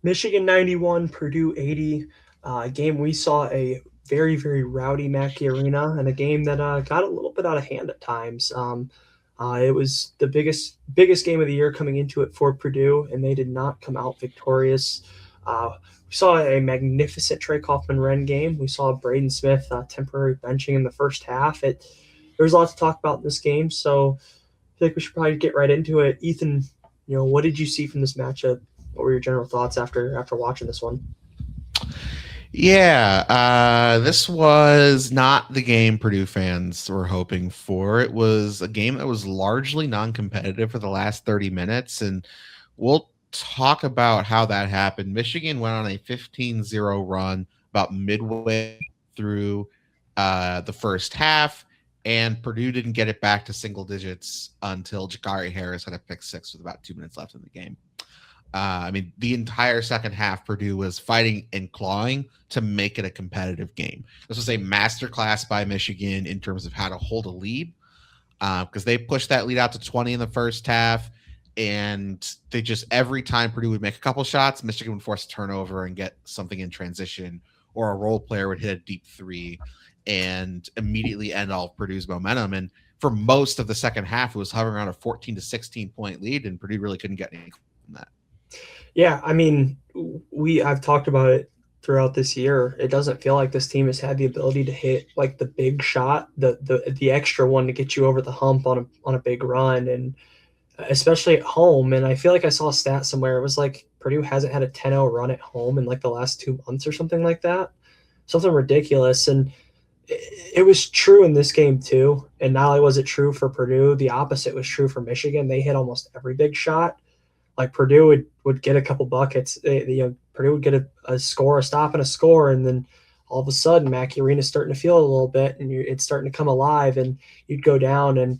Michigan 91, Purdue 80. A game we saw a very, very rowdy Mackey Arena and a game that got a little bit out of hand at times. It was the biggest game of the year coming into it for Purdue, and they did not come out victorious. We saw a magnificent Trey Kaufman-Renn game. We saw Braden Smith temporary benching in the first half. There was a lot to talk about in this game, so I think we should probably get right into it. Ethan, what did you see from this matchup? What were your general thoughts after watching this one? Yeah, this was not the game Purdue fans were hoping for. It was a game that was largely non-competitive for the last 30 minutes, and we'll talk about how that happened. Michigan went on a 15-0 run about midway through the first half, and Purdue didn't get it back to single digits until Jakari Harris had a pick six with about 2 minutes left in the game. The entire second half, Purdue was fighting and clawing to make it a competitive game. This was a masterclass by Michigan in terms of how to hold a lead, because they pushed that lead out to 20 in the first half, and they just every time Purdue would make a couple shots, Michigan would force a turnover and get something in transition, or a role player would hit a deep three and immediately end all of Purdue's momentum. And for most of the second half, it was hovering around a 14 to 16 point lead, and Purdue really couldn't get any from that. Yeah, I mean, I've talked about it throughout this year. It doesn't feel like this team has had the ability to hit like the big shot, the extra one to get you over the hump on a big run, and especially at home. And I feel like I saw a stat somewhere. It was like Purdue hasn't had a 10-0 run at home in like the last 2 months or something like that. Something ridiculous. And it was true in this game too. And not only was it true for Purdue, the opposite was true for Michigan. They hit almost every big shot. Like Purdue would get a couple buckets. Purdue would get a score, a stop, and a score, and then all of a sudden, Mackey Arena's starting to feel a little bit, and it's starting to come alive, and you'd go down, and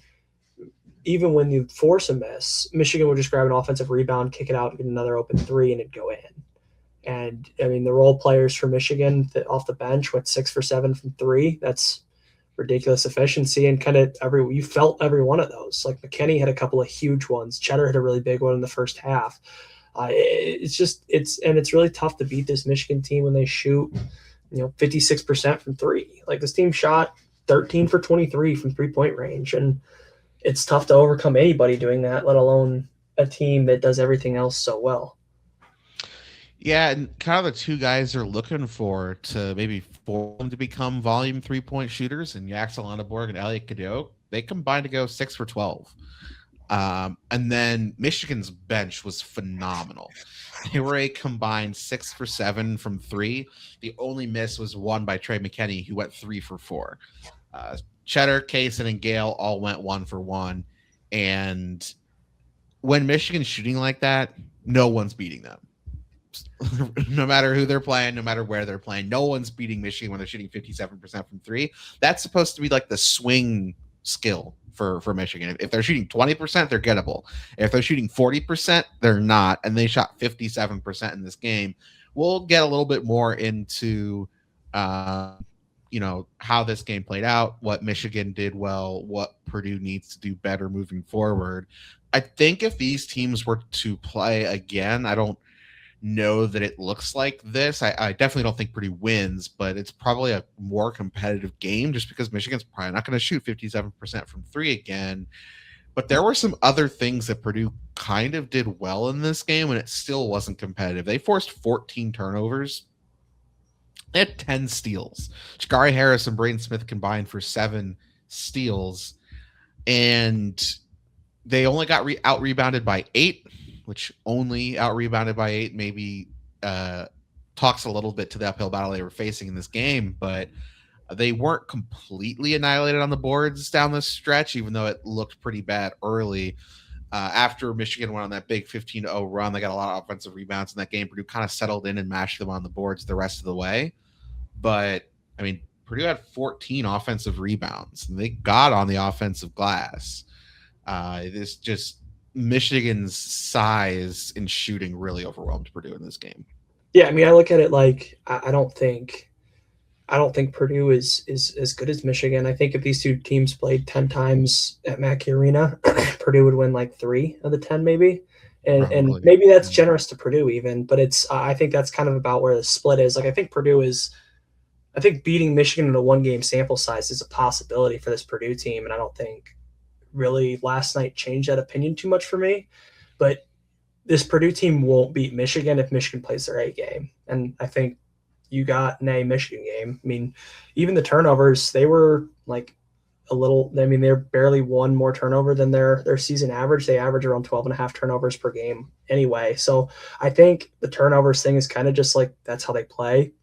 even when you force a miss, Michigan would just grab an offensive rebound, kick it out, get another open three, and it'd go in. And I mean, the role players for Michigan off the bench went 6 for 7 from three. That's ridiculous efficiency, and kind of you felt every one of those. Like McKinney had a couple of huge ones. Cheddar had a really big one in the first half. It's really tough to beat this Michigan team when they shoot 56% from three. Like this team shot 13 for 23 from 3-point range, and it's tough to overcome anybody doing that, let alone a team that does everything else so well. Yeah, and kind of the two guys they're looking for to maybe force them to become volume 3-point shooters, and Yaxel Lenneborg and Elliot Cadeau, they combined to go 6 for 12. And then Michigan's bench was phenomenal. They were a combined 6 for 7 from three. The only miss was one by Trey McKinney, who went 3 for 4. Cheddar, Kaysen, and Gale all went 1 for 1. And when Michigan's shooting like that, no one's beating them. No matter who they're playing, no matter where they're playing, no one's beating Michigan when they're shooting 57% from three. That's supposed to be like the swing skill for Michigan. If they're shooting 20%, they're gettable. If they're shooting 40%, they're not. And they shot 57% in this game. We'll get a little bit more into, how this game played out, what Michigan did well, what Purdue needs to do better moving forward. I think if these teams were to play again, I don't know that it looks like this. I definitely don't think Purdue wins, but it's probably a more competitive game just because Michigan's probably not going to shoot 57% from three again. But there were some other things that Purdue kind of did well in this game, and it still wasn't competitive. They forced 14 turnovers. They had 10 steals. Jakari Harris and Braden Smith combined for 7 steals, and they only got out rebounded by 8, which only out rebounded by 8 maybe talks a little bit to the uphill battle they were facing in this game, but they weren't completely annihilated on the boards down the stretch, even though it looked pretty bad early. After Michigan went on that big 15-0 run, they got a lot of offensive rebounds in that game. Purdue kind of settled in and mashed them on the boards the rest of the way. But, Purdue had 14 offensive rebounds. And they got on the offensive glass. It is just Michigan's size in shooting really overwhelmed Purdue in this game. Yeah, I look at it like I don't think Purdue is as good as Michigan. I think if these two teams played 10 times at Mackey Arena, Purdue would win like 3 of the 10 maybe. And Probably. maybe that's Mm. generous to Purdue even, but I think that's kind of about where the split is. Like I think beating Michigan in a 1 game sample size is a possibility for this Purdue team, and I don't think really last night changed that opinion too much for me. But this Purdue team won't beat Michigan if Michigan plays their A game, and I think you got an A Michigan game. I mean, even the turnovers, they were like a little. I mean, they're barely one more turnover than their season average. They average around 12 and a half turnovers per game anyway. So I think the turnovers thing is kind of just like that's how they play.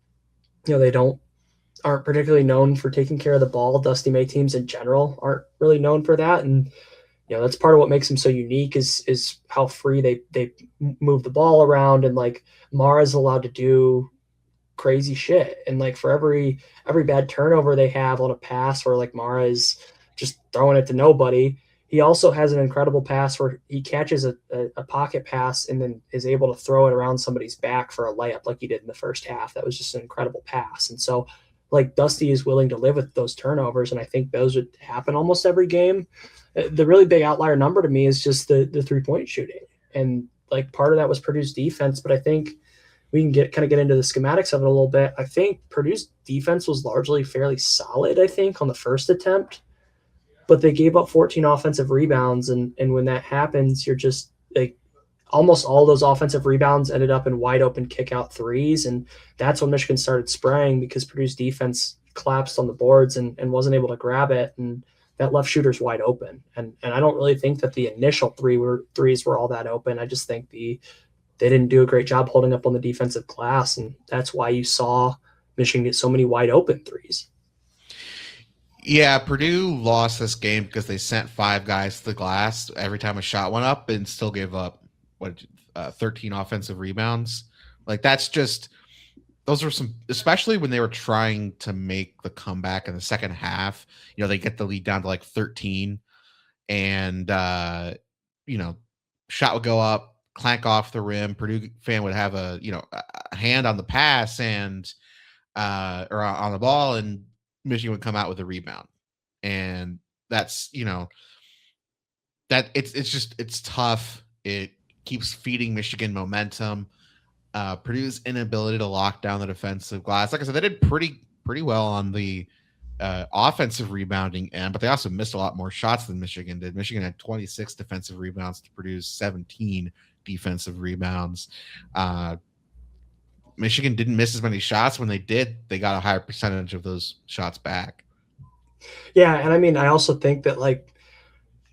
They don't aren't particularly known for taking care of the ball. Dusty May teams in general aren't really known for that, and that's part of what makes them so unique is how free they move the ball around, and like Mara's allowed to do crazy shit. And like for every bad turnover they have on a pass where like Mara is just throwing it to nobody, he also has an incredible pass where he catches a pocket pass and then is able to throw it around somebody's back for a layup like he did in the first half. That was just an incredible pass. And so like Dusty is willing to live with those turnovers, and I think those would happen almost every game. The really big outlier number to me is just the 3-point shooting. And like part of that was Purdue's defense, but I think we can get into the schematics of it a little bit. I think Purdue's defense was largely fairly solid, I think, on the first attempt, but they gave up 14 offensive rebounds. And when that happens, you're just like almost all those offensive rebounds ended up in wide open kick out threes. And that's when Michigan started spraying because Purdue's defense collapsed on the boards and wasn't able to grab it. And that left shooters wide open. And I don't really think that the initial threes were all that open. I just think they didn't do a great job holding up on the defensive glass, and that's why you saw Michigan get so many wide open threes. Yeah, Purdue lost this game because they sent 5 guys to the glass every time a shot went up and still gave up 13 offensive rebounds. Like that's just those were some, especially when they were trying to make the comeback in the second half. They get the lead down to like 13, and shot would go up, clank off the rim. Purdue fan would have a hand on the pass and or on the ball, and Michigan would come out with a rebound. And that's that it's tough. It keeps feeding Michigan momentum. Purdue's inability to lock down the defensive glass. Like I said, they did pretty well on the offensive rebounding end, but they also missed a lot more shots than Michigan did. Michigan had 26 defensive rebounds to Purdue's 17 defensive rebounds. Michigan didn't miss as many shots. When they did, they got a higher percentage of those shots back. Yeah, and I mean, I also think that like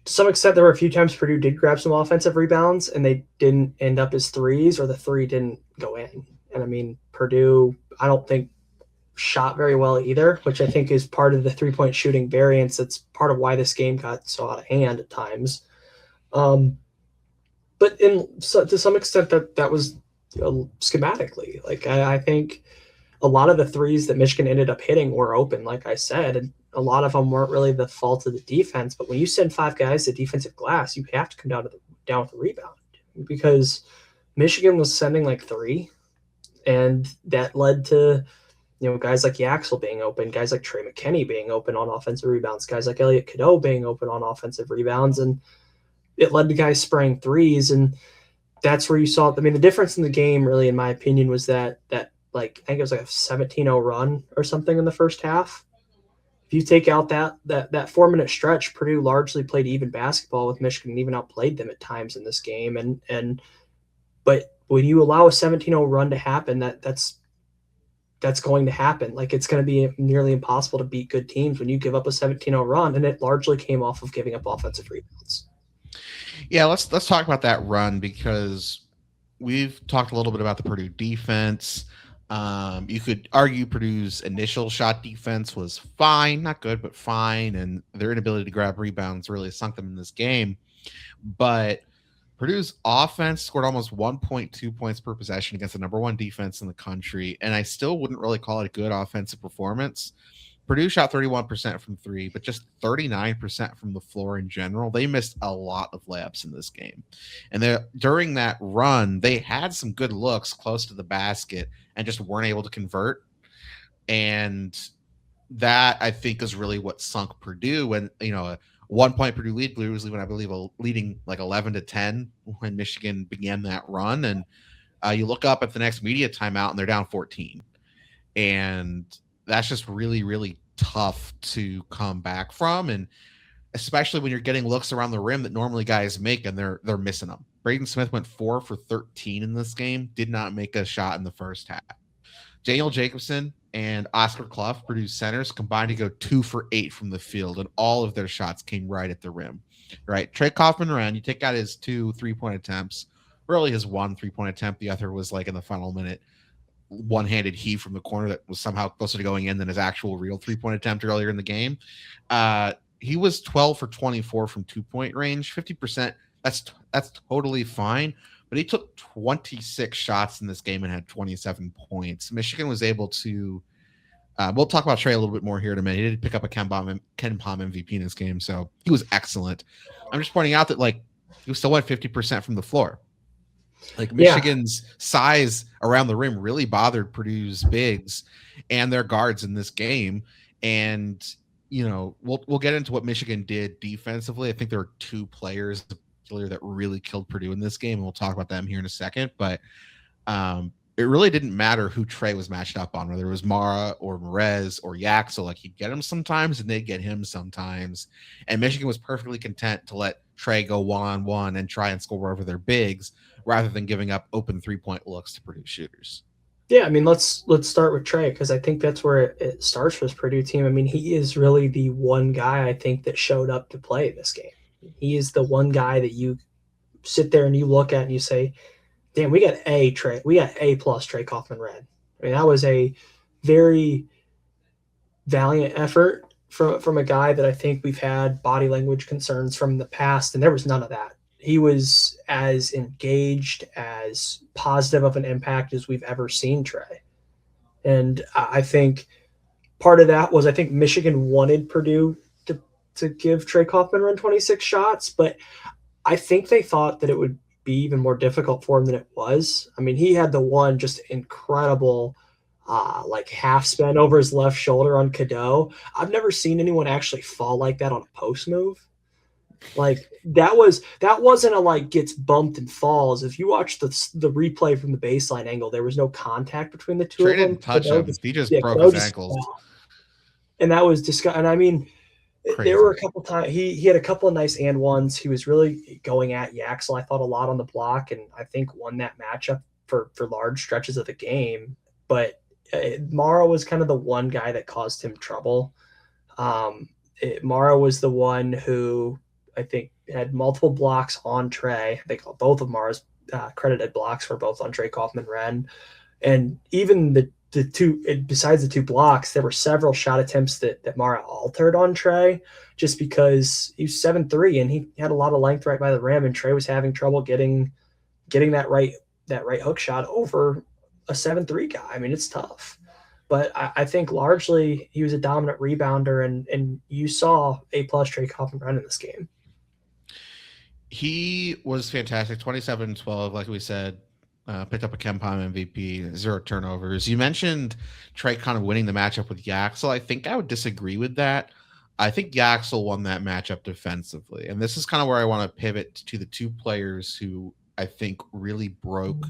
to some extent there were a few times Purdue did grab some offensive rebounds and they didn't end up as threes, or the three didn't go in. And I mean, Purdue, I don't think shot very well either, which I think is part of the 3-point shooting variance. That's part of why this game got so out of hand at times. But to some extent that was schematically. Like I think a lot of the threes that Michigan ended up hitting were open, like I said, and a lot of them weren't really the fault of the defense. But when you send 5 guys to defensive glass, you have to come down with the rebound, because Michigan was sending like 3, and that led to guys like Yaxel being open, guys like Trey McKinney being open on offensive rebounds, guys like Elliot Cadeau being open on offensive rebounds, and it led to guys spraying threes. And that's where you saw. I mean, the difference in the game, really, in my opinion, was that like I think it was like a 17-0 run or something in the first half. If you take out that 4-minute stretch, Purdue largely played even basketball with Michigan and even outplayed them at times in this game. But when you allow a 17-0 run to happen, that's going to happen. Like it's going to be nearly impossible to beat good teams when you give up a 17-0 run, and it largely came off of giving up offensive rebounds. Yeah, let's talk about that run, because we've talked a little bit about the Purdue defense. You could argue Purdue's initial shot defense was fine, not good, but fine, and their inability to grab rebounds really sunk them in this game. But Purdue's offense scored almost 1.2 points per possession against the number 1 defense in the country, and I still wouldn't really call it a good offensive performance. Purdue shot 31% from 3, but just 39% from the floor in general. They missed a lot of layups in this game. And during that run, they had some good looks close to the basket and just weren't able to convert. And that, I think, is really what sunk Purdue. And, 1 point Purdue lead. Purdue was leaving, I believe, leading like 11-10 when Michigan began that run. And you look up at the next media timeout and they're down 14. And that's just really, really tough to come back from. And especially when you're getting looks around the rim that normally guys make and they're missing them. Braden Smith went 4 for 13 in this game, did not make a shot in the first half. Daniel Jacobson and Oscar Clough, Purdue centers, combined to go 2 for 8 from the field, and all of their shots came right at the rim. Right, Trey Kaufman ran. You take out his 2 3-point attempts, really his 1 3-point attempt. The other was like in the final minute, one-handed heave from the corner that was somehow closer to going in than his actual real 3-point attempt earlier in the game. He was 12 for 24 from 2-point range, 50%. That's totally fine. But he took 26 shots in this game and had 27 points. Michigan was able to. We'll talk about Trey a little bit more here in a minute. He did pick up a Ken Pom MVP in this game, so he was excellent. I'm just pointing out that like he still went 50% from the floor. Like Michigan's size around the rim really bothered Purdue's bigs and their guards in this game. And you know, we'll get into what Michigan did defensively. I think there are 2 players that really killed Purdue in this game, and we'll talk about them here in a second. But it really didn't matter who Trey was matched up on, whether it was Mara or Merez or Yaxel. Like he'd get him sometimes, and they'd get him sometimes. And Michigan was perfectly content to let Trey go 1-on-1 and try and score over their bigs, rather than giving up open 3-point looks to Purdue shooters. Yeah, I mean, let's start with Trey because I think that's where it starts for this Purdue team. I mean, he is really the one guy I think that showed up to play this game. He is the one guy that you sit there and you look at and you say, damn, we got A plus Trey Kaufman Red. I mean, that was a very valiant effort from a guy that I think we've had body language concerns from the past, and there was none of that. He was as engaged, as positive of an impact as we've ever seen Trey. And I think part of that was I think Michigan wanted Purdue to give Trey Kaufman run 26 shots, but I think they thought that it would be even more difficult for him than it was. I mean, he had the one just incredible like half spin over his left shoulder on Cadeau. I've never seen anyone actually fall like that on a post move. Like that wasn't a like gets bumped and falls. If you watch the replay from the baseline angle, there was no contact between the two Trey of them. didn't touch him. He just broke his ankles. And that was disgusting. And I mean, crazy. There were a couple times he had a couple of nice and ones. He was really going at Yaxel, I thought, a lot on the block, and I think won that matchup for large stretches of the game. But Mara was kind of the one guy that caused him trouble. Mara was the one who I think had multiple blocks on Trey. I think both of Mara's credited blocks were both on Trey Kaufman-Renn. And even the two, besides the 2 blocks, there were several shot attempts that Mara altered on Trey just because he was 7'3" and he had a lot of length right by the rim, and Trey was having trouble getting that right hook shot over a 7'3" guy. I mean, it's tough. But I think largely he was a dominant rebounder, and you saw A+ Trey Kaufman-Renn in this game. He was fantastic. 27-12, like we said. Picked up a Ken Pom MVP, 0 turnovers. You mentioned Trey kind of winning the matchup with Yaxel. I think I would disagree with that. I think Yaxel won that matchup defensively. And this is kind of where I want to pivot to the 2 players who I think really broke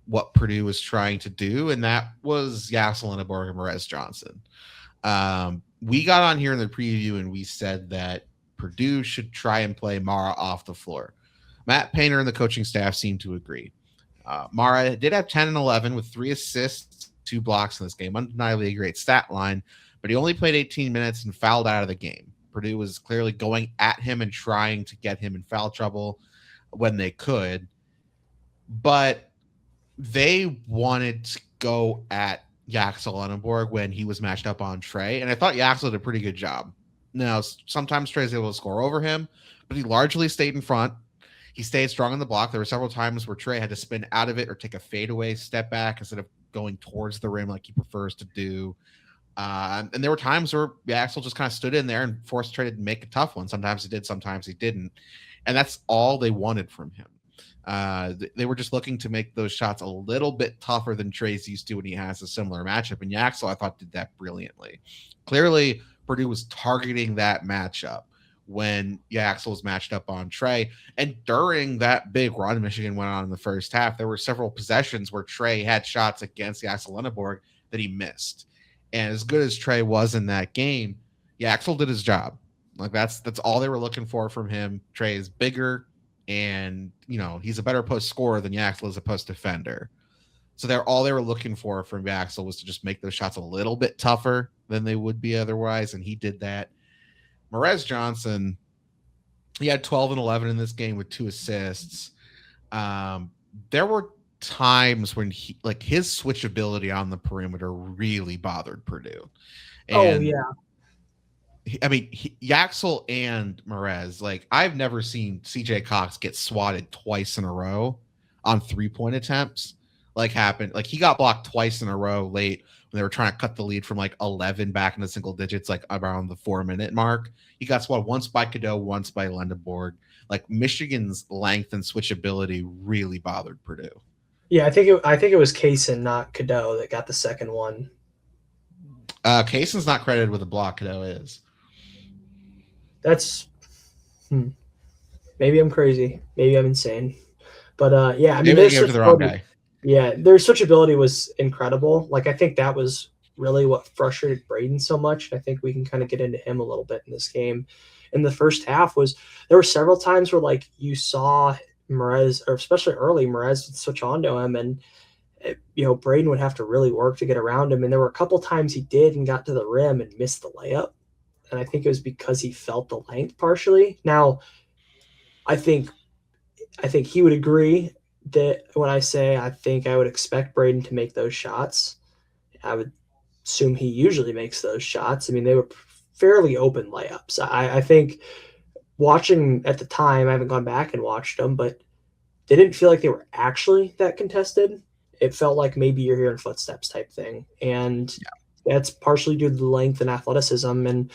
what Purdue was trying to do, and that was Yaxel and Merez Johnson. We got on here in the preview and we said that Purdue should try and play Mara off the floor. Matt Painter and the coaching staff seemed to agree. Mara did have 10 and 11 with 3 assists, 2 blocks in this game. Undeniably a great stat line, but he only played 18 minutes and fouled out of the game. Purdue was clearly going at him and trying to get him in foul trouble when they could, but they wanted to go at Yaxel Lenneborg when he was matched up on Trey, and I thought Yaxel did a pretty good job. Now, sometimes Trey's able to score over him, but he largely stayed in front. He stayed strong on the block. There were several times where Trey had to spin out of it or take a fadeaway step back instead of going towards the rim like he prefers to do. And there were times where Yaxel just kind of stood in there and forced Trey to make a tough one. Sometimes he did, sometimes he didn't. And that's all they wanted from him. They were just looking to make those shots a little bit tougher than Trey's used to when he has a similar matchup. And Yaxel, I thought, did that brilliantly. Clearly, Purdue was targeting that matchup when Yaxel was matched up on Trey. And during that big run Michigan went on in the first half, there were several possessions where Trey had shots against Yaxel Lenneborg that he missed. And as good as Trey was in that game, Yaxel did his job. Like that's all they were looking for from him. Trey is bigger, and he's a better post scorer than Yaxel is a post defender. So they're all they were looking for from Yaxel was to just make those shots a little bit tougher than they would be otherwise, and he did that. Merez Johnson, he had 12 and 11 in this game with 2 assists. There were times when his switchability on the perimeter really bothered Purdue. Oh And yeah. I mean, Yaxel and Merez, I've never seen CJ Cox get swatted twice in a row on 3-point attempts. Happened. He got blocked twice in a row late when they were trying to cut the lead from 11 back into single digits, around the 4-minute mark. He got swatted once by Cadeau, once by Lendeborg. Michigan's length and switchability really bothered Purdue. Yeah, I think it was Kaysen, not Cadeau, that got the second one. Kaysen's not credited with a block. Cadeau is. That's maybe I'm crazy. Maybe I'm insane. But yeah, I mean, Maybe they gave it to the wrong guy. Yeah, their switchability was incredible. I think that was really what frustrated Braden so much. I think we can kind of get into him a little bit in this game. In the first half, there were several times where you saw Merez, or especially early, Merez would switch on to him, and Braden would have to really work to get around him. And there were a couple times he did and got to the rim and missed the layup. And I think it was because he felt the length partially. Now, I think he would agree that when I say I think I would expect Braden to make those shots, I would assume he usually makes those shots. I mean, they were fairly open layups. I think watching at the time, I haven't gone back and watched them, but they didn't feel like they were actually that contested. It felt like maybe you're hearing footsteps type thing. And that's partially due to the length and athleticism. And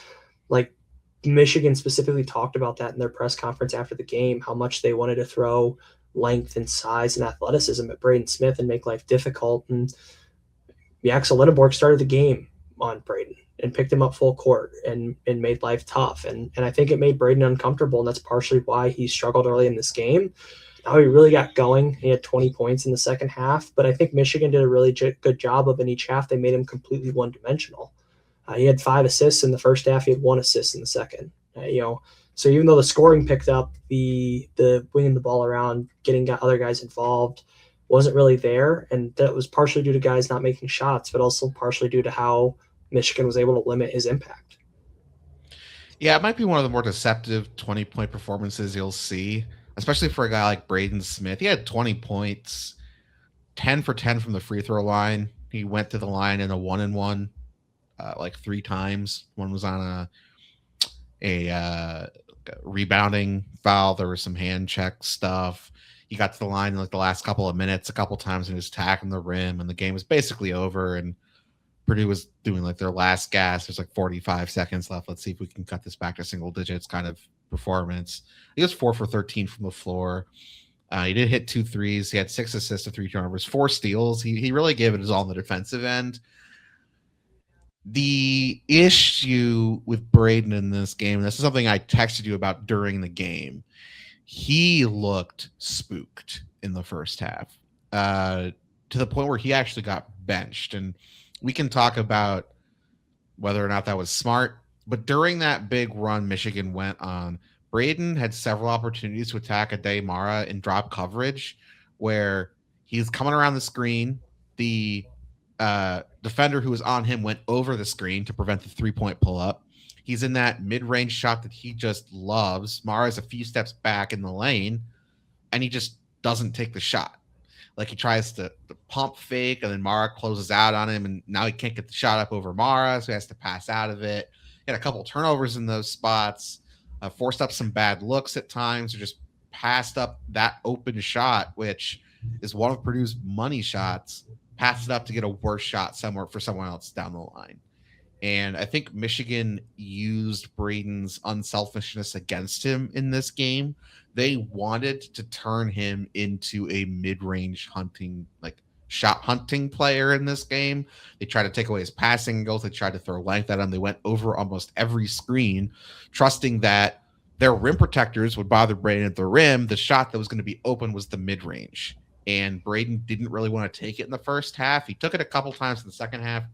Michigan specifically talked about that in their press conference after the game, how much they wanted to throw length and size and athleticism at Braden Smith and make life difficult. And Yaxel Lenneborg started the game on Braden and picked him up full court and made life tough. And I think it made Braden uncomfortable, and that's partially why he struggled early in this game. Now he really got going. He had 20 points in the second half, but I think Michigan did a really good job of in each half. They made him completely one-dimensional. He had 5 assists in the first half. He had 1 assist in the second. So even though the scoring picked up, the winging the ball around, getting other guys involved wasn't really there, and that was partially due to guys not making shots, but also partially due to how Michigan was able to limit his impact. Yeah, it might be one of the more deceptive 20-point performances you'll see, especially for a guy like Braden Smith. He had 20 points, 10 for 10 from the free throw line. He went to the line in a 1-and-1 3 times. One was on a rebounding foul. There was some hand check stuff. He got to the line in the last couple of minutes, a couple times, and was attacking the rim, and the game was basically over. And Purdue was doing their last gas. There's 45 seconds left. Let's see if we can cut this back to single digits kind of performance. He was 4 for 13 from the floor. He did hit 2 threes. He had 6 assists to 3 turnovers, 4 steals. He really gave it his all on the defensive end. The issue with Braden in this game, and this is something I texted you about during the game, he looked spooked in the first half to the point where he actually got benched. And we can talk about whether or not that was smart, but during that big run Michigan went on, Braden had several opportunities to attack Ade Mara in drop coverage where he's coming around the screen. The defender who was on him went over the screen to prevent the 3-point pull-up. He's in that mid-range shot that he just loves. Mara's a few steps back in the lane, and he just doesn't take the shot. He tries to pump fake, and then Mara closes out on him, and now he can't get the shot up over Mara, so he has to pass out of it. He had a couple turnovers in those spots, forced up some bad looks at times, or just passed up that open shot, which is one of Purdue's money shots, passed it up to get a worse shot somewhere for someone else down the line. And I think Michigan used Braden's unselfishness against him in this game. They wanted to turn him into a mid-range hunting, shot hunting player in this game. They tried to take away his passing goals. They tried to throw length at him. They went over almost every screen, trusting that their rim protectors would bother Braden at the rim. The shot that was going to be open was the mid range. And Braden didn't really want to take it in the first half. He took it a couple times in the second half,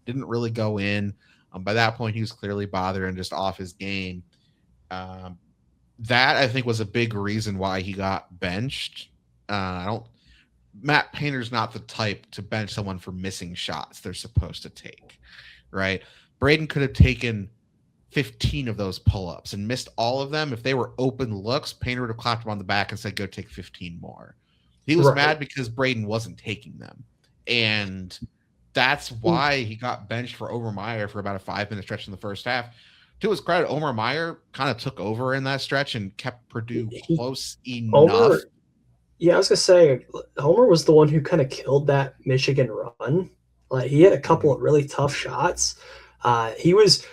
didn't really go in. By that point, he was clearly bothered and just off his game. Um, that I think was a big reason why he got benched. I don't. Matt Painter's not the type to bench someone for missing shots they're supposed to take, right? Braden could have taken 15 of those pull-ups and missed all of them. If they were open looks, Painter would have clapped him on the back and said, go take 15 more. He was Right. mad because Braden wasn't taking them. And that's why he got benched for Omar Meyer for about a 5-minute stretch in the first half. To his credit, Omar Meyer kind of took over in that stretch and kept Purdue He close enough. Homer, yeah, I was gonna say Homer was the one who kind of killed that Michigan run. Like he had a couple Mhm. of really tough shots. He was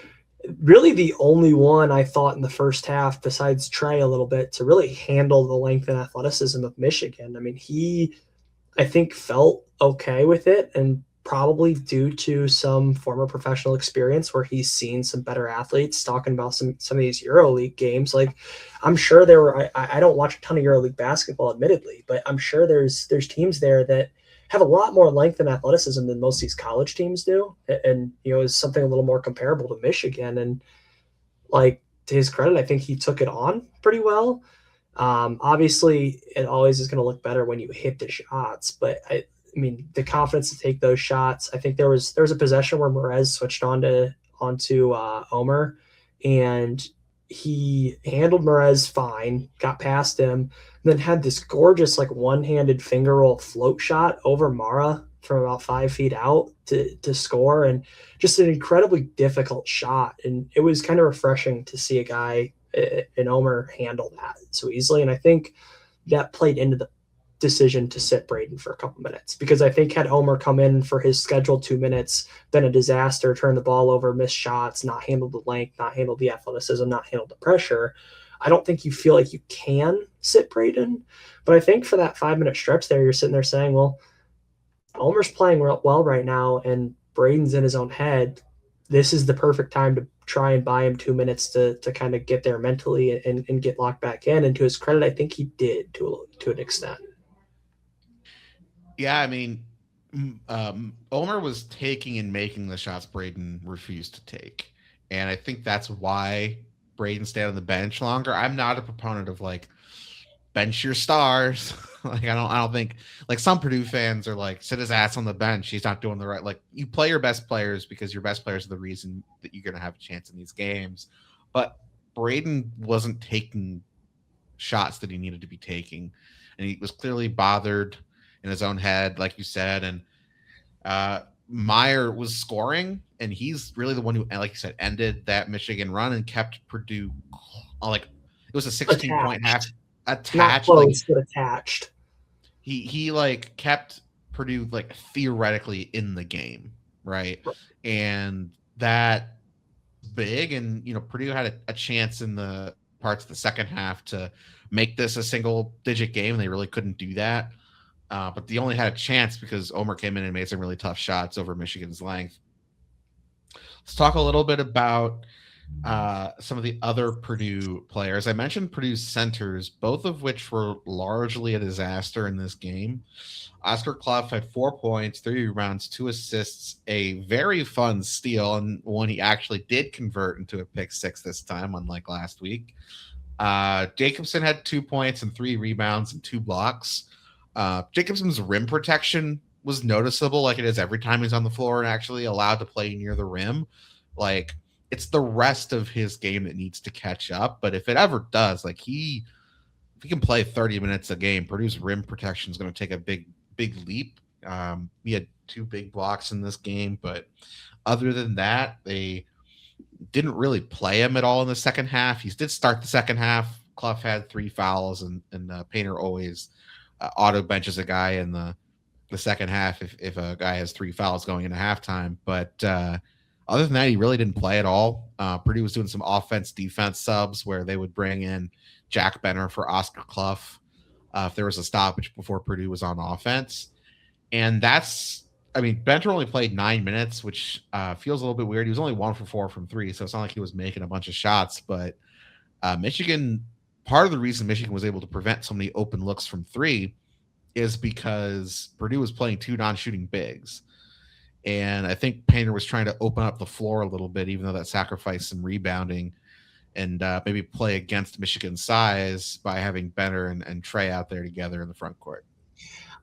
really the only one I thought in the first half, besides Trey a little bit, to really handle the length and athleticism of Michigan. I mean, he I think felt okay with it, and probably due to some former professional experience where he's seen some better athletes talking about some of these EuroLeague games. Like I'm sure there were I don't watch a ton of EuroLeague basketball, admittedly, but I'm sure there's teams there that have a lot more length and athleticism than most of these college teams do, and is something a little more comparable to Michigan. And like to his credit, I think he took it on pretty well. Obviously, it always is going to look better when you hit the shots, but I mean, the confidence to take those shots. I think there was a possession where Merez switched onto Omer, and he handled Merez fine, got past him, then had this gorgeous like one-handed finger roll float shot over Mara from about 5 feet out to score, and just an incredibly difficult shot. And it was kind of refreshing to see a guy in Omer handle that so easily. And I think that played into the decision to sit Braden for a couple minutes, because I think had Omer come in for his scheduled 2 minutes, been a disaster, turned the ball over, missed shots, not handled the length, not handled the athleticism, not handled the pressure, I don't think you feel like you can sit Braden. But I think for that 5 minute stretch there, you're sitting there saying, well, Omer's playing well right now, and Braden's in his own head. This is the perfect time to try and buy him 2 minutes to kind of get there mentally and get locked back in. And to his credit, I think he did to an extent. Yeah, I mean, Omer was taking and making the shots Braden refused to take, and I think that's why Braden stayed on the bench longer. I'm not a proponent of like bench your stars. Like I don't think like some Purdue fans are like sit his ass on the bench. He's not doing the right. Like you play your best players because your best players are the reason that you're going to have a chance in these games. But Braden wasn't taking shots that he needed to be taking, and he was clearly bothered in his own head, like you said. And Meyer was scoring, and he's really the one who, like you said, ended that Michigan run and kept Purdue like it was a 16-point half Attached, not attached. Like close, but attached. he like kept Purdue like theoretically in the game, right? And that big, and Purdue had a chance in the parts of the second half to make this a single digit game. They really couldn't do that. But they only had a chance because Omer came in and made some really tough shots over Michigan's length. Let's talk a little bit about some of the other Purdue players. I mentioned Purdue's centers, both of which were largely a disaster in this game. Oscar Clough had 4 points, 3 rebounds, 2 assists, a very fun steal, and one he actually did convert into a pick six this time, unlike last week. Jacobson had 2 points and 3 rebounds and 2 blocks. Jacobson's rim protection was noticeable, like it is every time he's on the floor and actually allowed to play near the rim. Like it's the rest of his game that needs to catch up. But if it ever does, like if he can play 30 minutes a game, Purdue's rim protection is going to take a big leap. He had 2 big blocks in this game, but other than that, they didn't really play him at all in the second half. He did start the second half. Clough had 3 fouls, and Painter always auto benches a guy in the second half if a guy has 3 fouls going into halftime. But other than that, he really didn't play at all. Purdue was doing some offense-defense subs where they would bring in Jack Benner for Oscar Clough if there was a stoppage before Purdue was on offense. And Benner only played 9 minutes, which feels a little bit weird. He was only 1 for 4 from 3, so it's not like he was making a bunch of shots. But Michigan, part of the reason Michigan was able to prevent so many open looks from three is because Purdue was playing two non-shooting bigs. And I think Painter was trying to open up the floor a little bit, even though that sacrificed some rebounding, and maybe play against Michigan's size by having Benner and Trey out there together in the front court.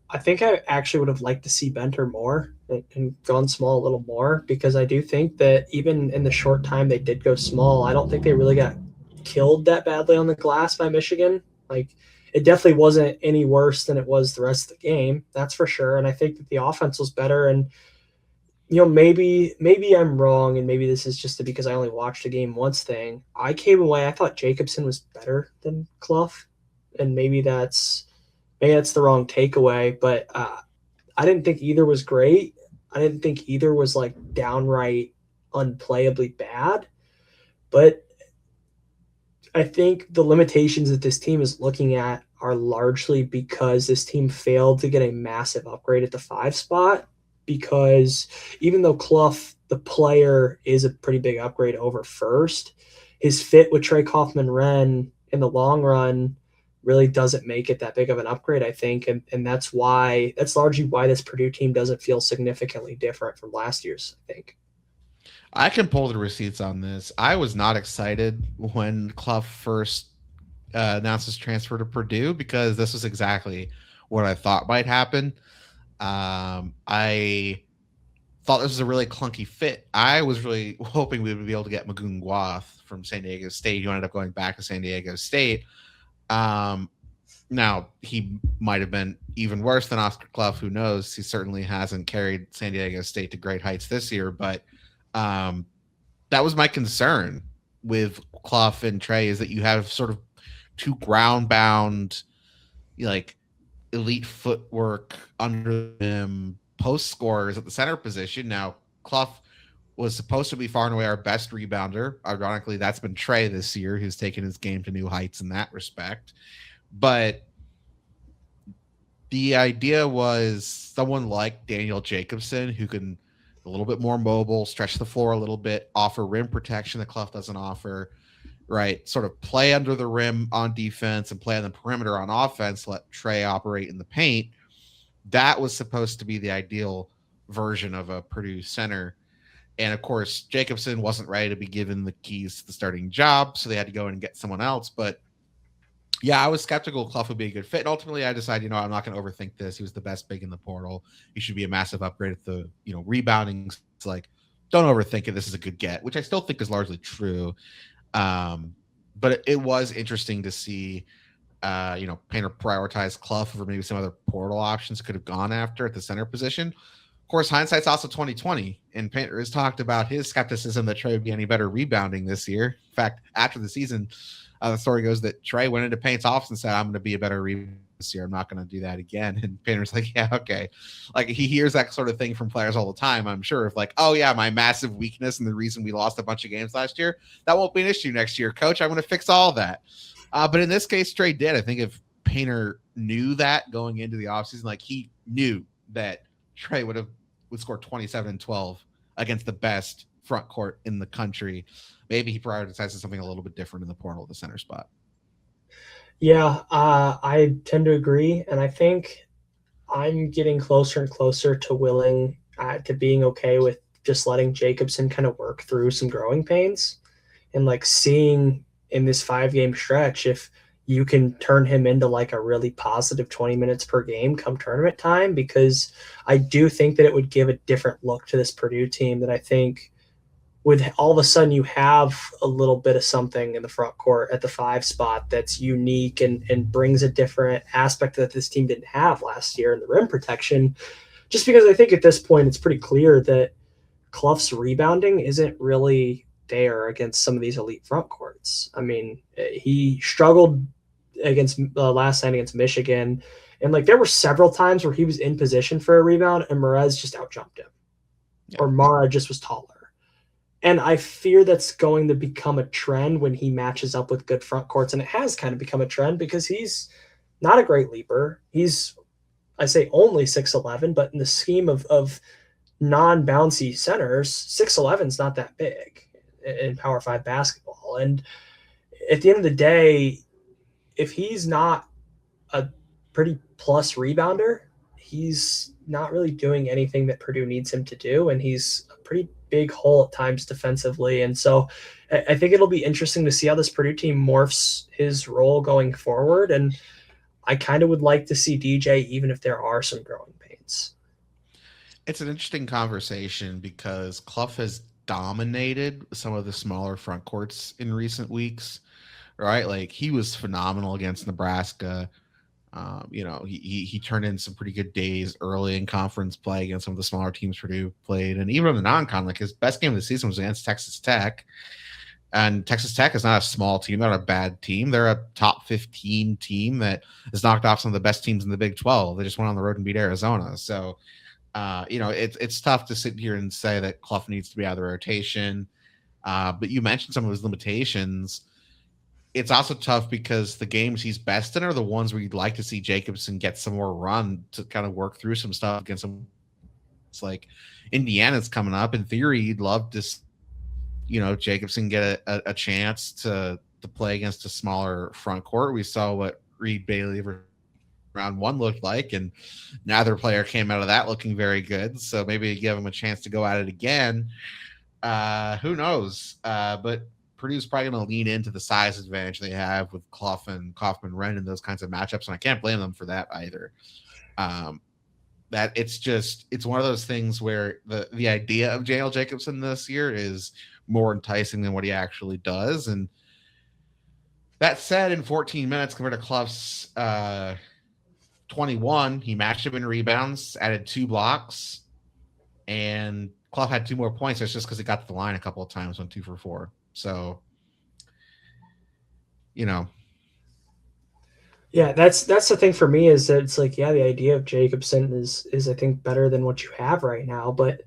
I think I actually would have liked to see Benter more and gone small a little more, because I do think that even in the short time they did go small, I don't think they really got killed that badly on the glass by Michigan. Like, it definitely wasn't any worse than it was the rest of the game. That's for sure. And I think that the offense was better. And maybe I'm wrong, and maybe this is just because I only watched the game once thing. I came away, I thought Jacobson was better than Clough, and maybe that's the wrong takeaway. But I didn't think either was great. I didn't think either was like downright unplayably bad. But I think the limitations that this team is looking at are largely because this team failed to get a massive upgrade at the five spot. Because even though Clough, the player, is a pretty big upgrade over first, his fit with Trey Kaufman-Renn in the long run really doesn't make it that big of an upgrade, I think. And that's largely why this Purdue team doesn't feel significantly different from last year's, I think. I can pull the receipts on this. I was not excited when Clough first announced his transfer to Purdue because this was exactly what I thought might happen. I thought this was a really clunky fit. I was really hoping we would be able to get Magoon Guath from San Diego State. He ended up going back to San Diego State. Now, he might have been even worse than Oscar Clough. Who knows? He certainly hasn't carried San Diego State to great heights this year, but that was my concern with Clough and Trey, is that you have sort of two ground bound, like, elite footwork under them post scorers at the center position. Now, Clough was supposed to be far and away our best rebounder. Ironically, that's been Trey this year, who's taken his game to new heights in that respect. But the idea was someone like Daniel Jacobson, who can a little bit more mobile, stretch the floor a little bit, offer rim protection that Clough doesn't offer, right? Sort of play under the rim on defense and play on the perimeter on offense, let Trey operate in the paint. That was supposed to be the ideal version of a Purdue center. And of course, Jacobson wasn't ready to be given the keys to the starting job, so they had to go in and get someone else. But yeah, I was skeptical Clough would be a good fit. And ultimately, I decided, I'm not going to overthink this. He was the best big in the portal. He should be a massive upgrade at the, rebounding. It's like, don't overthink it. This is a good get, which I still think is largely true. But it was interesting to see, Painter prioritize Clough over maybe some other portal options could have gone after at the center position. Of course, hindsight's also 2020, and Painter has talked about his skepticism that Trey would be any better rebounding this year. In fact, after the season, the story goes that Trey went into Paint's office and said, "I'm going to be a better rebounder this year. I'm not going to do that again." And Painter's like, "Yeah, okay." Like, he hears that sort of thing from players all the time, I'm sure, of like, "Oh yeah, my massive weakness and the reason we lost a bunch of games last year, that won't be an issue next year, coach. I'm going to fix all that." But in this case, Trey did. I think if Painter knew that going into the offseason, like, he knew that Trey would score 27 and 12 against the best front court in the country. Maybe he prioritizes something a little bit different in the portal at the center spot. Yeah, I tend to agree. And I think I'm getting closer and closer to to being okay with just letting Jacobson kind of work through some growing pains, and like seeing in this 5-game stretch if you can turn him into like a really positive 20 minutes per game come tournament time, because I do think that it would give a different look to this Purdue team that I think with all of a sudden you have a little bit of something in the front court at the 5 spot that's unique and brings a different aspect that this team didn't have last year in the rim protection. Just because I think at this point it's pretty clear that Clough's rebounding isn't really there against some of these elite front courts. I mean, he struggled against last night against Michigan, and like there were several times where he was in position for a rebound and Merez just outjumped him, or Mara just was taller. And I fear that's going to become a trend when he matches up with good front courts, and it has kind of become a trend because he's not a great leaper. He's, I say, only 6'11", but in the scheme of non-bouncy centers, 6'11" is not that big in Power 5 basketball. And at the end of the day, if he's not a pretty plus rebounder, he's not really doing anything that Purdue needs him to do, and he's a pretty big hole at times defensively. And so I think it'll be interesting to see how this Purdue team morphs his role going forward. And I kind of would like to see DJ, even if there are some growing pains. It's an interesting conversation because Clough has dominated some of the smaller front courts in recent weeks, right? Like he was phenomenal against Nebraska. He turned in some pretty good days early in conference play against some of the smaller teams Purdue played, and even in the non-con, like his best game of the season was against Texas Tech. And Texas Tech is not a small team, not a bad team. They're a top 15 team that has knocked off some of the best teams in the Big 12. They just went on the road and beat Arizona. So, it's tough to sit here and say that Clough needs to be out of the rotation. But you mentioned some of his limitations. It's also tough because the games he's best in are the ones where you'd like to see Jacobson get some more run to kind of work through some stuff against some. It's like Indiana's coming up. In theory, you'd love to, Jacobson get a chance to play against a smaller front court. We saw what Reed Bailey round one looked like, and neither player came out of that looking very good. So maybe give him a chance to go at it again. Who knows? But Purdue's probably going to lean into the size advantage they have with Clough and Kaufman-Renn in those kinds of matchups, and I can't blame them for that either. That it's one of those things where the idea of J.L. Jacobson this year is more enticing than what he actually does. And that said, in 14 minutes compared to Clough's 21, he matched him in rebounds, added 2 blocks, and Clough had 2 more points. It's just because he got to the line a couple of times on 2 for 4. So, Yeah, that's the thing for me is that it's like, yeah, the idea of Jacobson is I think better than what you have right now, but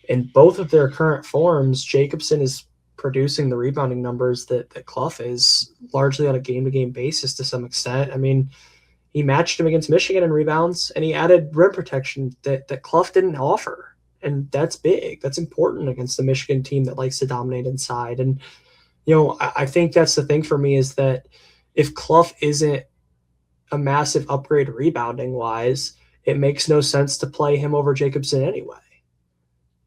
in both of their current forms, Jacobson is producing the rebounding numbers that Clough is largely on a game to game basis to some extent. I mean, he matched him against Michigan in rebounds, and he added rim protection that Clough didn't offer, and that's big. That's important against the Michigan team that likes to dominate inside. And I think that's the thing for me is that if Clough isn't a massive upgrade rebounding wise, it makes no sense to play him over Jacobson anyway.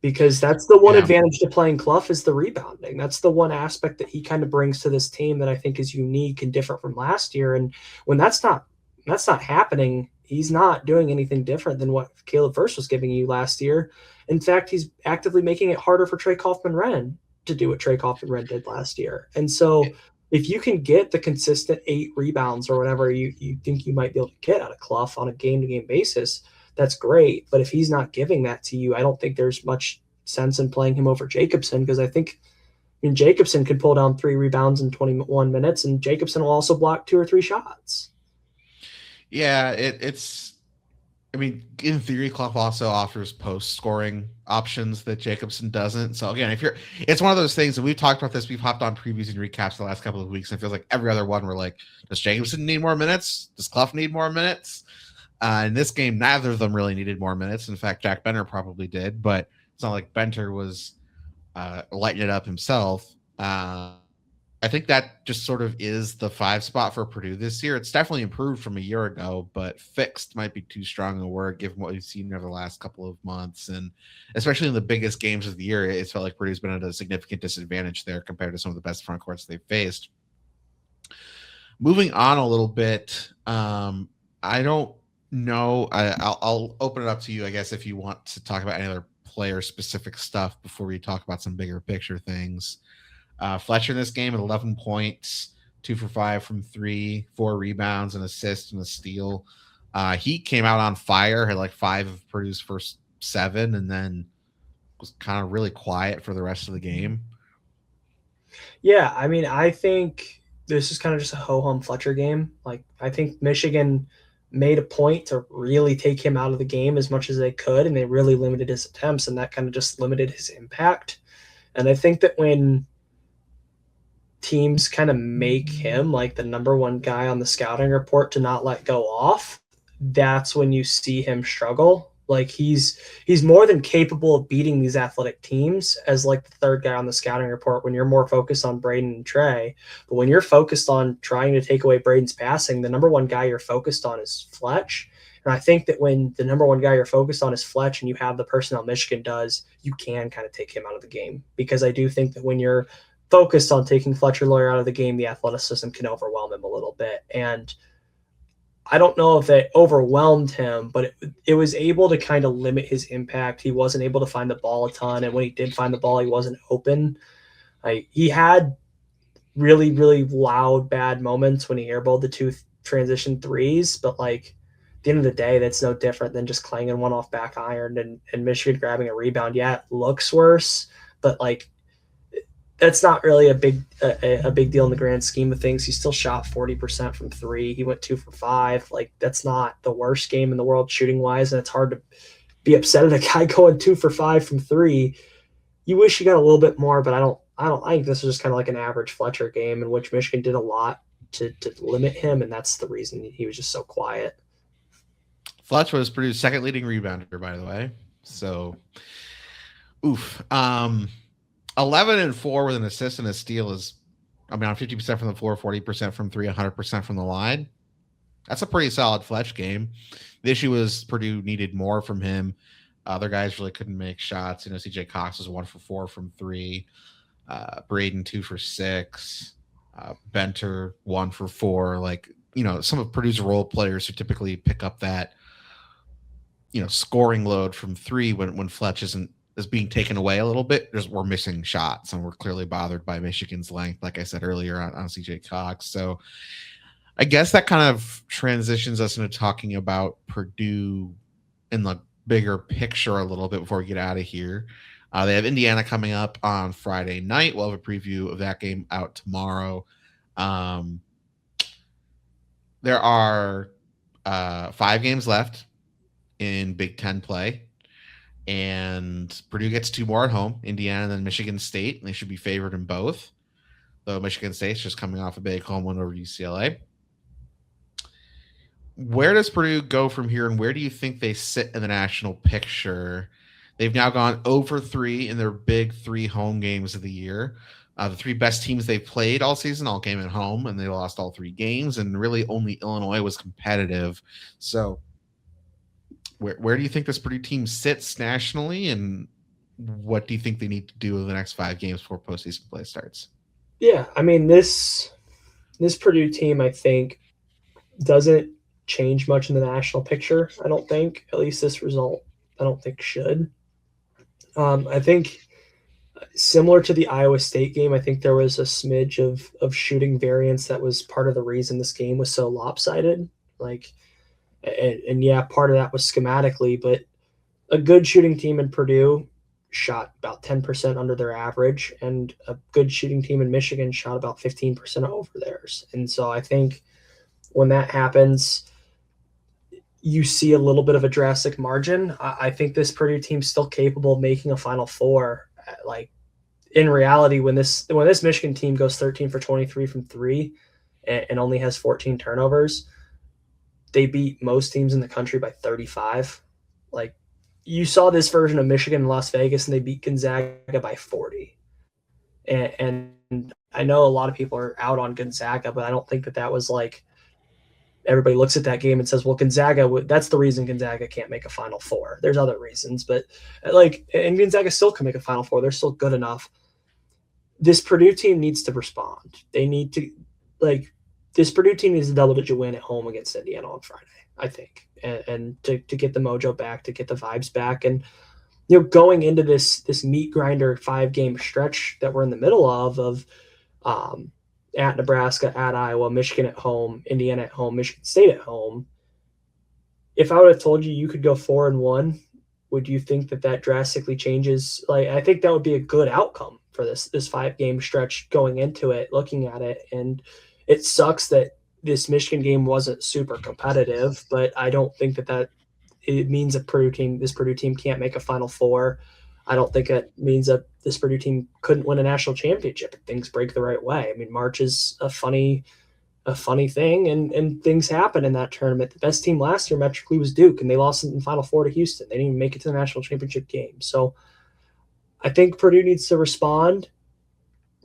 Because that's the one yeah. advantage to playing Clough is the rebounding. That's the one aspect that he kind of brings to this team that I think is unique and different from last year. And when that's not happening, he's not doing anything different than what Caleb Furst was giving you last year. In fact, he's actively making it harder for Trey Kaufman-Renn to do what Trey Kaufman-Renn did last year. And so if you can get the consistent 8 rebounds or whatever you think you might be able to get out of Clough on a game-to-game basis, that's great. But if he's not giving that to you, I don't think there's much sense in playing him over Jacobson because I mean, Jacobson could pull down 3 rebounds in 21 minutes, and Jacobson will also block 2 or 3 shots. Yeah, I mean, in theory, Clough also offers post-scoring options that Jacobson doesn't. So again, it's one of those things, and we've talked about this. We've hopped on previews and recaps the last couple of weeks, and it feels like every other one we're like, does Jacobson need more minutes? Does Clough need more minutes? In this game, neither of them really needed more minutes. In fact, Jack Benter probably did, but it's not like Benter was lighting it up himself. I think that just sort of is the 5 spot for Purdue this year. It's definitely improved from a year ago, but fixed might be too strong a word given what we've seen over the last couple of months. And especially in the biggest games of the year, it's felt like Purdue's been at a significant disadvantage there compared to some of the best front courts they've faced. Moving on a little bit, I don't know. I'll open it up to you, I guess, if you want to talk about any other player-specific stuff before we talk about some bigger picture things. Fletcher in this game at 11 points, 2 for 5 from 3, 4 rebounds, an assist, and a steal. He came out on fire, had like 5 of Purdue's first 7, and then was kind of really quiet for the rest of the game. Yeah, I mean, I think this is kind of just a ho-hum Fletcher game. Like, I think Michigan made a point to really take him out of the game as much as they could, and they really limited his attempts, and that kind of just limited his impact. And I think that when teams kind of make him like the number 1 guy on the scouting report to not let go off, that's when you see him struggle. Like he's more than capable of beating these athletic teams as like the third guy on the scouting report when you're more focused on Braden and Trey. But when you're focused on trying to take away Braden's passing, the number one guy you're focused on is Fletch. And I think that when the number one guy you're focused on is Fletch and you have the personnel Michigan does, you can kind of take him out of the game. Because I do think that when you're focused on taking Fletcher Lawyer out of the game, the athleticism can overwhelm him a little bit. And I don't know if it overwhelmed him, but it was able to kind of limit his impact. He wasn't able to find the ball a ton, and when he did find the ball, he wasn't open. He had really, really loud, bad moments when he airballed the two transition threes, but like at the end of the day, that's no different than just clanging one off back iron and Michigan grabbing a rebound. Yeah, it looks worse, but like that's not really a big deal in the grand scheme of things. He still shot 40% from three. He went 2 for 5. Like that's not the worst game in the world shooting wise, and it's hard to be upset at a guy going 2 for 5 from three. You wish you got a little bit more, but I think this was just kind of like an average Fletcher game in which Michigan did a lot to limit him, and that's the reason he was just so quiet. Fletch was Purdue's second leading rebounder, by the way. So, oof. 11-4 with an assist and a steal is, I mean, on 50% from the floor, 40% from three, 100% from the line. That's a pretty solid Fletch game. The issue was Purdue needed more from him. Other guys really couldn't make shots. CJ Cox was 1 for 4 from three. Braden 2 for 6. Benter 1 for 4. Like, some of Purdue's role players who typically pick up that, scoring load from three when Fletch is being taken away a little bit. We're missing shots, and we're clearly bothered by Michigan's length, like I said earlier on CJ Cox. So I guess that kind of transitions us into talking about Purdue in the bigger picture a little bit before we get out of here. They have Indiana coming up on Friday night. We'll have a preview of that game out tomorrow. There are 5 games left in Big Ten play, and Purdue gets 2 more at home, Indiana and then Michigan State, and they should be favored in both, though Michigan State's just coming off a big home win over UCLA. Where does Purdue go from here, and where do you think they sit in the national picture? They've now gone over 3 in their big 3 home games of the year. The 3 best teams they've played all season all came at home, and they lost all 3 games, and really only Illinois was competitive. So where do you think this Purdue team sits nationally, and what do you think they need to do in the next 5 games before postseason play starts? Yeah, I mean, this Purdue team, I think, doesn't change much in the national picture, I don't think. At least this result, I don't think should. I think similar to the Iowa State game, I think there was a smidge of shooting variance that was part of the reason this game was so lopsided. And yeah, part of that was schematically, but a good shooting team in Purdue shot about 10% under their average, and a good shooting team in Michigan shot about 15% over theirs. And so I think when that happens, you see a little bit of a drastic margin. I think this Purdue team's still capable of making a Final Four. Like in reality, when this Michigan team goes 13 for 23 from three and only has 14 turnovers, they beat most teams in the country by 35. Like you saw this version of Michigan in Las Vegas, and they beat Gonzaga by 40. And I know a lot of people are out on Gonzaga, but I don't think that was like everybody looks at that game and says, well, Gonzaga, that's the reason Gonzaga can't make a Final Four. There's other reasons, but and Gonzaga still can make a Final Four. They're still good enough. This Purdue team needs to respond. They need to, this Purdue team needs a double-digit win at home against Indiana on Friday, I think, and to get the mojo back, to get the vibes back. And, going into this meat grinder 5-game stretch that we're in the middle of at Nebraska, at Iowa, Michigan at home, Indiana at home, Michigan State at home. If I would have told you could go 4-1, would you think that drastically changes? I think that would be a good outcome for this 5-game stretch going into it, looking at it. And it sucks that this Michigan game wasn't super competitive, but I don't think that it means this Purdue team can't make a Final Four. I don't think it means that this Purdue team couldn't win a national championship if things break the right way. I mean, March is a funny a funny thing, and things happen in that tournament. The best team last year metrically was Duke, and they lost in the Final Four to Houston. They didn't even make it to the national championship game. So I think Purdue needs to respond,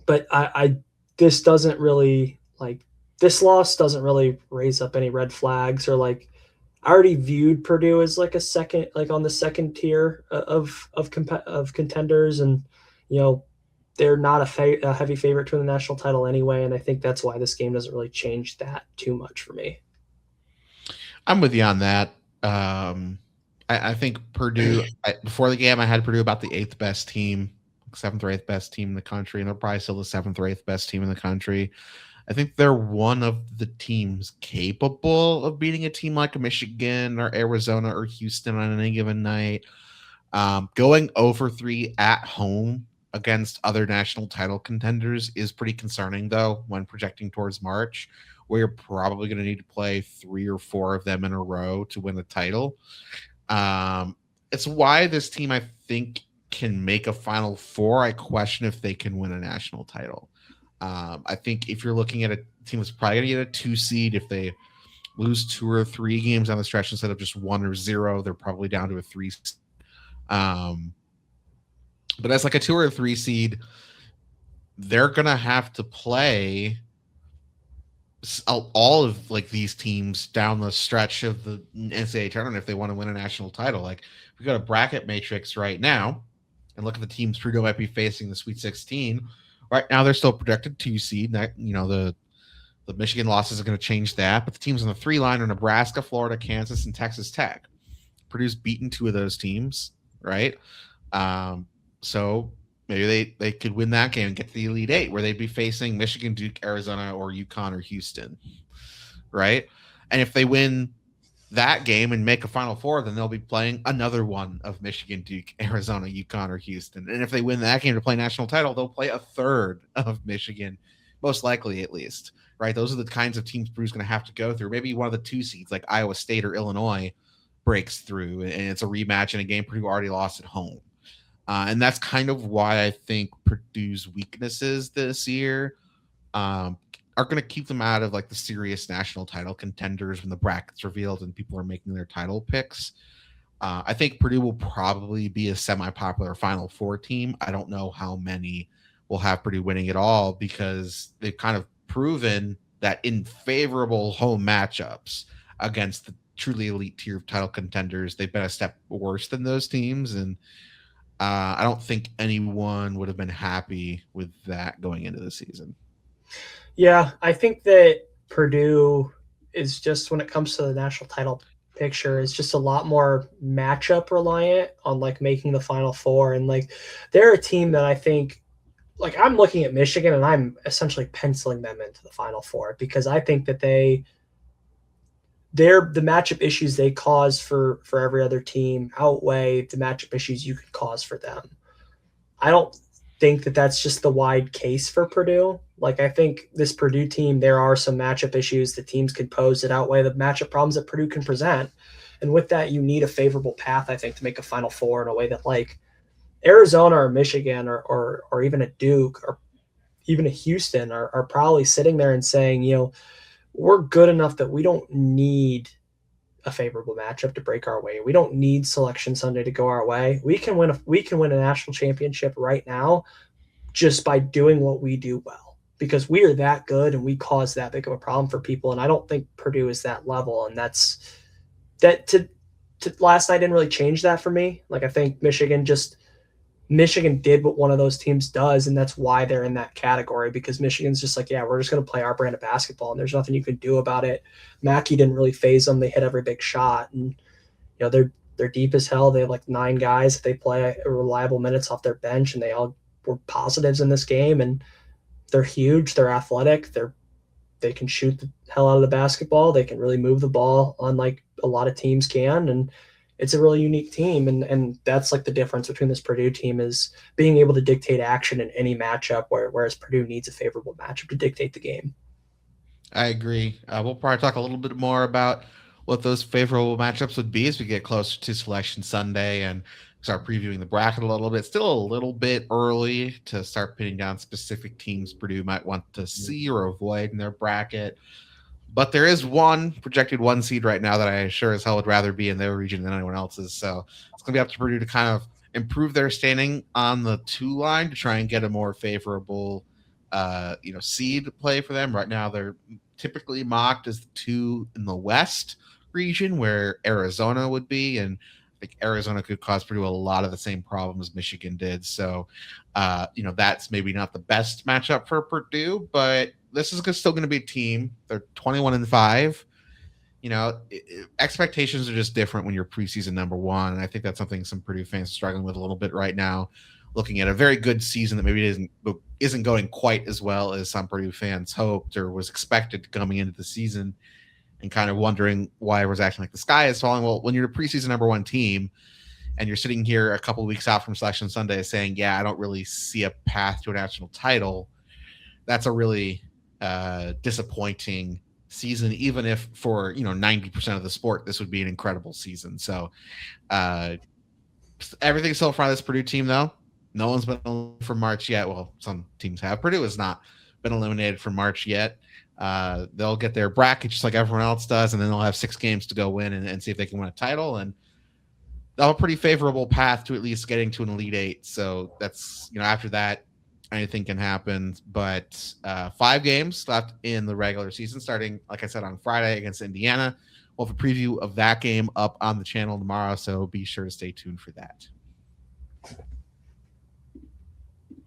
but I this doesn't really like this loss doesn't really raise up any red flags or like I already viewed Purdue as like a second, like on the second tier of contenders, and you know they're not a heavy favorite to win the national title anyway, and I think that's why this game doesn't really change that too much for me. I'm with you on that. I think Purdue, before the game, I had Purdue about the eighth best team, seventh or eighth best team in the country, and they're probably still the seventh or eighth best team in the country. I think they're one of the teams capable of beating a team like Michigan or Arizona or Houston on any given night. Going over 3 at home against other national title contenders is pretty concerning, though, when projecting towards March, where you're probably going to need to play 3 or 4 of them in a row to win a title. It's why this team, I think, can make a Final Four. I question if they can win a national title. I think if you're looking at a team that's probably going to get a 2 seed, if they lose 2 or 3 games on the stretch instead of just 1 or 0, they're probably down to a 3. Um, but as like a 2 or a 3 seed, they're going to have to play all of like these teams down the stretch of the NCAA tournament if they want to win a national title. Like we got a bracket matrix right now and look at the teams Purdue might be facing the Sweet 16. Right now they're still projected 2 seed. That the Michigan losses are going to change that, but the teams on the 3 line are Nebraska, Florida, Kansas, and Texas Tech. Purdue's beaten 2 of those teams, right? So maybe they could win that game and get to the Elite Eight, where they'd be facing Michigan, Duke, Arizona, or UConn or Houston, right? And if they win that game and make a Final Four, then they'll be playing another one of Michigan, Duke, Arizona, UConn, or Houston. And if they win that game to play national title, they'll play a third of Michigan, most likely at least, right? Those are the kinds of teams Purdue's going to have to go through. Maybe one of the 2 seeds like Iowa State or Illinois breaks through, and it's a rematch in a game Purdue already lost at home. And that's kind of why I think Purdue's weaknesses this year are going to keep them out of like the serious national title contenders when the bracket's revealed and people are making their title picks. I think Purdue will probably be a semi-popular Final Four team. I don't know how many will have Purdue winning at all because they've kind of proven that in favorable home matchups against the truly elite tier of title contenders, they've been a step worse than those teams. And I don't think anyone would have been happy with that going into the season. Yeah, I think that Purdue is just when it comes to the national title picture is just a lot more matchup reliant on like making the Final Four, and like they're a team that I think like I'm looking at Michigan and I'm essentially penciling them into the Final Four because I think that they're the matchup issues they cause for every other team outweigh the matchup issues you could cause for them. I don't think that that's just the wide case for Purdue. Like I think this Purdue team, there are some matchup issues that teams could pose that outweigh the matchup problems that Purdue can present. And with that, you need a favorable path, I think, to make a Final Four in a way that like Arizona or Michigan or even a Duke or even a Houston are probably sitting there and saying, we're good enough that we don't need a favorable matchup to break our way. We don't need Selection Sunday to go our way. We can win a national championship right now just by doing what we do well because we are that good and we cause that big of a problem for people. And I don't think Purdue is that level. And that's that to last night didn't really change that for me. Like I think Michigan did what one of those teams does, and that's why they're in that category because Michigan's just like, yeah, we're just going to play our brand of basketball, and there's nothing you can do about it. Mackey didn't really phase them; they hit every big shot, and they're deep as hell. They have like 9 guys. They play reliable minutes off their bench, and they all were positives in this game. And they're huge. They're athletic. They can shoot the hell out of the basketball. They can really move the ball, unlike a lot of teams can, and it's a really unique team, and that's like the difference between this Purdue team is being able to dictate action in any matchup, whereas Purdue needs a favorable matchup to dictate the game. I agree. We'll probably talk a little bit more about what those favorable matchups would be as we get closer to Selection Sunday and start previewing the bracket a little bit. Still a little bit early to start pinning down specific teams Purdue might want to see or avoid in their bracket. But there is one projected one seed right now that I sure as hell would rather be in their region than anyone else's. So it's going to be up to Purdue to kind of improve their standing on the 2 line to try and get a more favorable, seed play for them. Right now, they're typically mocked as the 2 in the West region, where Arizona would be, and I think Arizona could cause Purdue a lot of the same problems Michigan did. So, that's maybe not the best matchup for Purdue, but this is still going to be a team. They're 21-5. Expectations are just different when you're preseason number one. And I think that's something some Purdue fans are struggling with a little bit right now, looking at a very good season that maybe isn't going quite as well as some Purdue fans hoped or was expected coming into the season, and kind of wondering why everyone's acting like the sky is falling. Well, when you're a preseason number one team and you're sitting here a couple of weeks out from Selection Sunday saying, yeah, I don't really see a path to a national title, that's a really disappointing season, even if for 90% of the sport this would be an incredible season. So everything's still in front of this Purdue team, though. No one's been eliminated from March yet. Well, some teams have. Purdue has not been eliminated from March yet. They'll get their bracket just like everyone else does, and then they'll have 6 games to go win and see if they can win a title. And they'll have a pretty favorable path to at least getting to an Elite Eight. So that's, after that, anything can happen. But 5 games left in the regular season, starting, like I said, on Friday against Indiana. We'll have a preview of that game up on the channel tomorrow, so be sure to stay tuned for that.